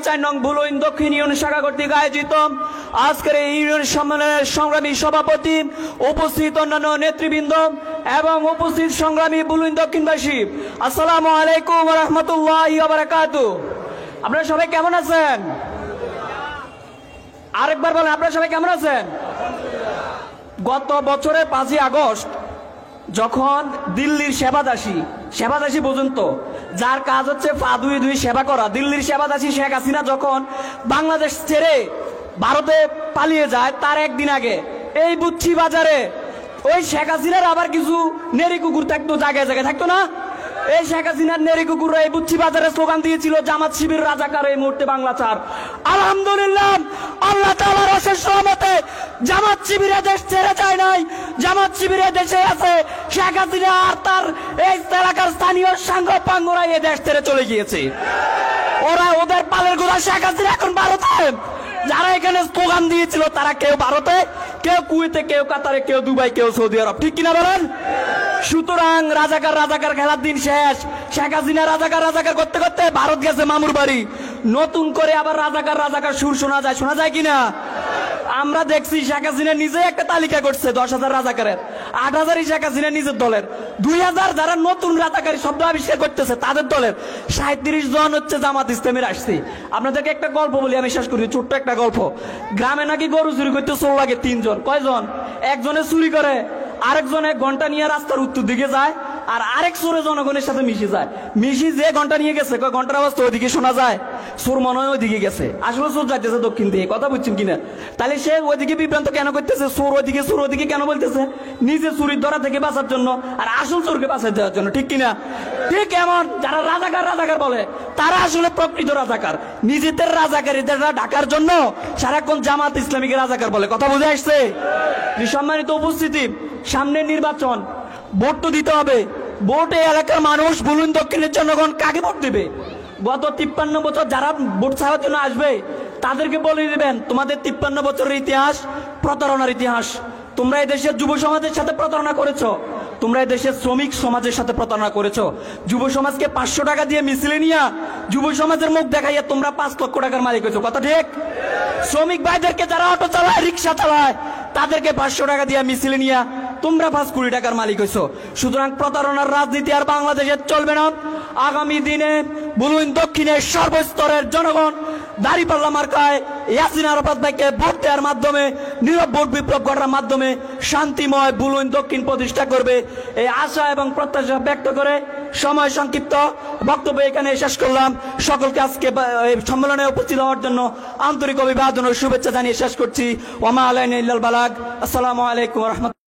4 নং বুলুইন দক্ষিণ ইউনিয়ন শাখা কর্তৃক আয়োজিত আজকের এই ইউনিয়ন সম্মেলনের সংগ্রামী সভাপতি, উপস্থিত অন্যান্য নেতৃবৃন্দ এবং উপস্থিত সংগ্রামী বুলুইন দক্ষিণবাসী, আসসালামু আলাইকুম ওয়া রাহমাতুল্লাহি ওয়া বারাকাতুহু। আপনারা সবাই কেমন আছেন? আরেকবার বলেন, আপনারা সবাই কেমন আছেন? গত বছরের 5ই আগস্ট যখন দিল্লির সেবাদাসী পর্যন্ত যার কাজ হচ্ছে পা ধুয়ে ধুয়ে সেবা করা, দিল্লির সেবাদাসী শেখ হাসিনা যখন বাংলাদেশ ছেড়ে ভারতে পালিয়ে যায়, তার একদিন আগে এই বুচ্চি বাজারে ওই শেখ হাসিনার আবার কিছু নেড়ি কুকুর থাকতো, জায়গায় জায়গায় থাকতো না? এই শেখ হাসিনার নেড়ি কুকুর এই বুচ্চি বাজারে স্লোগান দিয়েছিল, জামাত শিবির রাজাকার, এই মুহূর্তে বাংলা ছাড়। আলহামদুলিল্লাহ, আল্লাহ তাআলার অশেষ রহমতে জামাত শিবিরে দেশ ছেড়ে যায় নাই, জামাত শিবিরে দেশে আছে। শেখ হাসিনা আর তার এই এলাকার স্থানীয় সাংঘ পাঙ্গরা এই দেশ ছেড়ে চলে গিয়েছে। ওরা ওদের পালের গোড়া শেখ হাসিনা এখন ভারতে। যারা এখানে স্লোগান দিয়েছিল তারা কেউ ভারতে, কেউ কুয়েতে, কেউ কাতারে, কেউ দুবাই, কেউ সৌদি আরব, ঠিক কিনা বলেন? সুতরাং রাজাকার খেলার দিন শেষ। শেখ হাসিনা রাজাকার করতে করতে ভারত গেছে মামুর বাড়ি। নতুন করে আবার রাজাকার সুর শোনা যায় কিনা? আমরা দেখছি শেখ হাসিনা নিজে একটা তালিকা করছে 10,000 রাজাকারের, 8,000 শেখ হাসিনা নিজের দলের, 2,000 যারা নতুন রাজাকারী শব্দ আবিষ্কার করতেছে তাদের দলের, 37 জন হচ্ছে জামাত ইসলামের আসছে। আপনাদেরকে একটা গল্প বলি, আমি শেষ করি, ছোট্ট একটা গল্প। গ্রামে নাকি গরু চুরি করতে চোর লাগে 3 জন। কয়জন? একজনে চুরি করে, আরেকজনে ঘন্টা নিয়ে রাস্তার উত্তর দিকে যায়, আর আরেক চোরে জনগণের সাথে মিশে যায়। যে ঘন্টা নিয়ে গেছে, ঘন্টার আওয়াজ তো ওইদিকে শোনা যায়, চোর মনে হয় ওইদিকে গেছে, আসলে চোর যাইতেছে দক্ষিণ দিকে। কথা বুঝছেন কিনা? তাহলে সে ওইদিকে বিভ্রান্ত কেন করতেছে? চোর ওইদিকে কেন বলতেছে? নিজে চুরির ধরা থেকে বাঁচার জন্য, আর আসল চোরকে বাঁচাই দেওয়ার জন্য, ঠিক কিনা? ঠিক এমন যারা রাজাকার বলে তারা আসলে প্রকৃত রাজাকার, নিজেদের রাজাকারীদের ঢাকার জন্য সারাক্ষণ জামাত ইসলামীকে রাজাকার বলে। কথা বুঝে আসছে? সম্মানিত উপস্থিতি, সামনে নির্বাচন, ভোট তো দিতে হবে। ভোটে এলাকার মানুষ, বুলুইন দক্ষিণের জনগণ কাকে ভোট দেবে? গত 53 বছর যারা ভোট চাওয়ার জন্য আসবে তাদেরকে বলে দিবেন, তোমাদের 53 বছরের ইতিহাস প্রতারণার ইতিহাস। তোমরা এই দেশের যুব সমাজের সাথে প্রতারণা করেছো, তোমরা এই দেশের শ্রমিক সমাজের সাথে প্রতারণা করেছো। যুব সমাজকে 500 টাকা দিয়ে মিছিলে নিয়ে যুব সমাজের মুখ দেখাইয়া তোমরা 5 লক্ষ টাকার মালিক হয়েছো। কথা ঠিক? শ্রমিক ভাইদেরকে যারা অটো চালায়, রিক্সা চালায়, তাদেরকে 500 টাকা দিয়ে মিছিলে নিয়ে তোমরা 5 কোটি টাকার মালিক হয়েছো। সুতরাং প্রতারণার রাজনীতি আর বাংলাদেশে চলবে না। আগামী দিনে বুলুইন দক্ষিণের সর্বস্তরের জনগণ দাঁড়িপাল্লা মার্কায় ইয়াসিন আরাফাত ভাইকে ভোট দেওয়ার মাধ্যমে, নীরব ভোট বিপ্লব করার মাধ্যমে শান্তিময় বুলুইন দক্ষিণ প্রতিষ্ঠা করবে, এই আশা এবং প্রত্যাশা ব্যক্ত করে সময় সংক্ষিপ্ত বক্তব্য এখানে শেষ করলাম। সকলকে আজকে সম্মেলনে উপস্থিত হওয়ার জন্য আন্তরিক অভিবাদন ও শুভেচ্ছা জানিয়ে শেষ করছি। ওয়া মা আলাইনা ইল্লাল বালাগ। আসসালামু আলাইকুম ওয়া রাহমাতুল্লাহ।